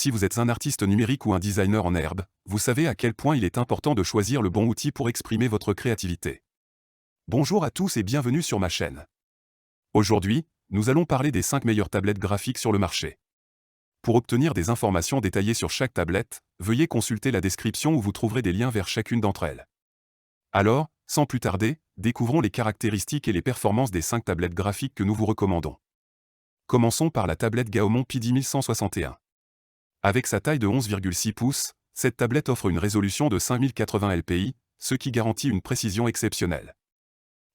Si vous êtes un artiste numérique ou un designer en herbe, vous savez à quel point il est important de choisir le bon outil pour exprimer votre créativité. Bonjour à tous et bienvenue sur ma chaîne. Aujourd'hui, nous allons parler des 5 meilleures tablettes graphiques sur le marché. Pour obtenir des informations détaillées sur chaque tablette, veuillez consulter la description où vous trouverez des liens vers chacune d'entre elles. Alors, sans plus tarder, découvrons les caractéristiques et les performances des 5 tablettes graphiques que nous vous recommandons. Commençons par la tablette Gaomon P10161. Avec sa taille de 11,6 pouces, cette tablette offre une résolution de 5080 lpi, ce qui garantit une précision exceptionnelle.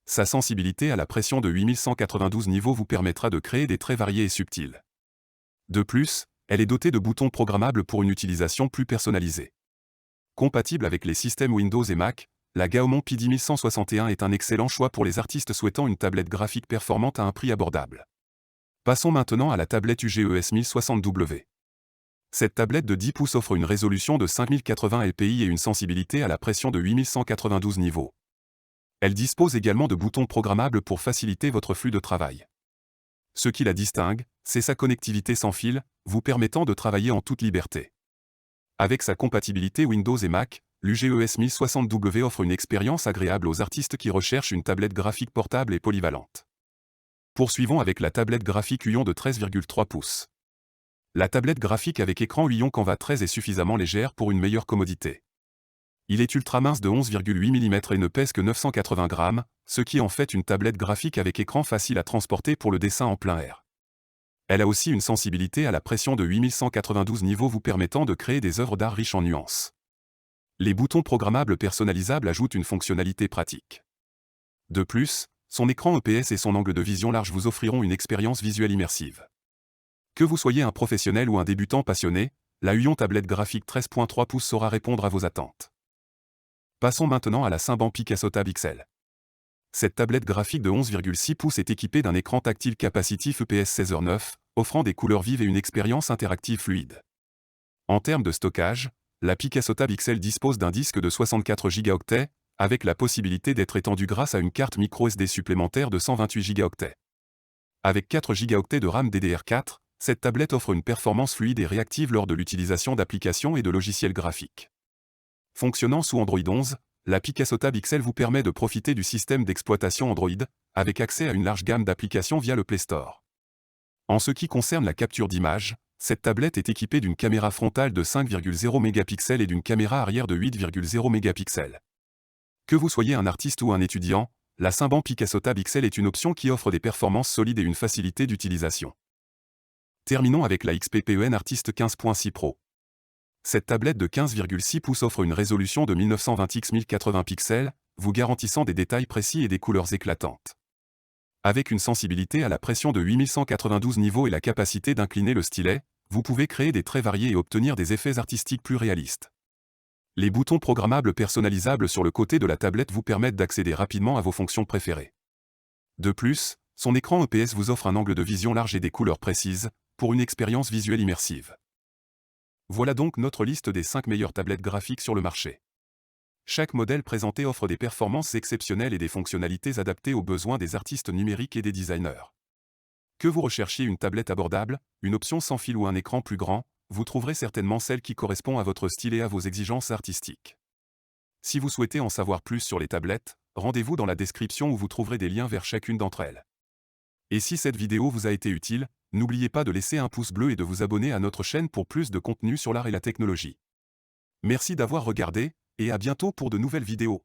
Sa sensibilité à la pression de 8192 niveaux vous permettra de créer des traits variés et subtils. De plus, elle est dotée de boutons programmables pour une utilisation plus personnalisée. Compatible avec les systèmes Windows et Mac, la Gaomon P10161 est un excellent choix pour les artistes souhaitant une tablette graphique performante à un prix abordable. Passons maintenant à la tablette UGES 1060W. Cette tablette de 10 pouces offre une résolution de 5080 lpi et une sensibilité à la pression de 8192 niveaux. Elle dispose également de boutons programmables pour faciliter votre flux de travail. Ce qui la distingue, c'est sa connectivité sans fil, vous permettant de travailler en toute liberté. Avec sa compatibilité Windows et Mac, l'UGES 1060W offre une expérience agréable aux artistes qui recherchent une tablette graphique portable et polyvalente. Poursuivons avec la tablette graphique Huion de 13,3 pouces. La tablette graphique avec écran Huion Canva 13 est suffisamment légère pour une meilleure commodité. Il est ultra mince de 11,8 mm et ne pèse que 980 grammes, ce qui en fait une tablette graphique avec écran facile à transporter pour le dessin en plein air. Elle a aussi une sensibilité à la pression de 8192 niveaux vous permettant de créer des œuvres d'art riches en nuances. Les boutons programmables personnalisables ajoutent une fonctionnalité pratique. De plus, son écran EPS et son angle de vision large vous offriront une expérience visuelle immersive. Que vous soyez un professionnel ou un débutant passionné, la Huion tablette graphique 13.3 pouces saura répondre à vos attentes. Passons maintenant à la Symban Picasso Tab XL. Cette tablette graphique de 11,6 pouces est équipée d'un écran tactile capacitif EPS 16h9, offrant des couleurs vives et une expérience interactive fluide. En termes de stockage, la Picasso Tab XL dispose d'un disque de 64 Go, avec la possibilité d'être étendu grâce à une carte microSD supplémentaire de 128 Go. Avec 4 Go de RAM DDR4, cette tablette offre une performance fluide et réactive lors de l'utilisation d'applications et de logiciels graphiques. Fonctionnant sous Android 11, la Picasso Tab XL vous permet de profiter du système d'exploitation Android, avec accès à une large gamme d'applications via le Play Store. En ce qui concerne la capture d'image, cette tablette est équipée d'une caméra frontale de 5,0 mégapixels et d'une caméra arrière de 8,0 mégapixels. Que vous soyez un artiste ou un étudiant, la Symban Picasso Tab XL est une option qui offre des performances solides et une facilité d'utilisation. Terminons avec la XP-PEN Artist 15.6 Pro. Cette tablette de 15,6 pouces offre une résolution de 1920 x 1080 pixels, vous garantissant des détails précis et des couleurs éclatantes. Avec une sensibilité à la pression de 8192 niveaux et la capacité d'incliner le stylet, vous pouvez créer des traits variés et obtenir des effets artistiques plus réalistes. Les boutons programmables personnalisables sur le côté de la tablette vous permettent d'accéder rapidement à vos fonctions préférées. De plus, son écran EPS vous offre un angle de vision large et des couleurs précises, pour une expérience visuelle immersive. Voilà donc notre liste des 5 meilleures tablettes graphiques sur le marché. Chaque modèle présenté offre des performances exceptionnelles et des fonctionnalités adaptées aux besoins des artistes numériques et des designers. Que vous recherchiez une tablette abordable, une option sans fil ou un écran plus grand, vous trouverez certainement celle qui correspond à votre style et à vos exigences artistiques. Si vous souhaitez en savoir plus sur les tablettes, rendez-vous dans la description où vous trouverez des liens vers chacune d'entre elles. Et si cette vidéo vous a été utile, n'oubliez pas de laisser un pouce bleu et de vous abonner à notre chaîne pour plus de contenu sur l'art et la technologie. Merci d'avoir regardé, et à bientôt pour de nouvelles vidéos.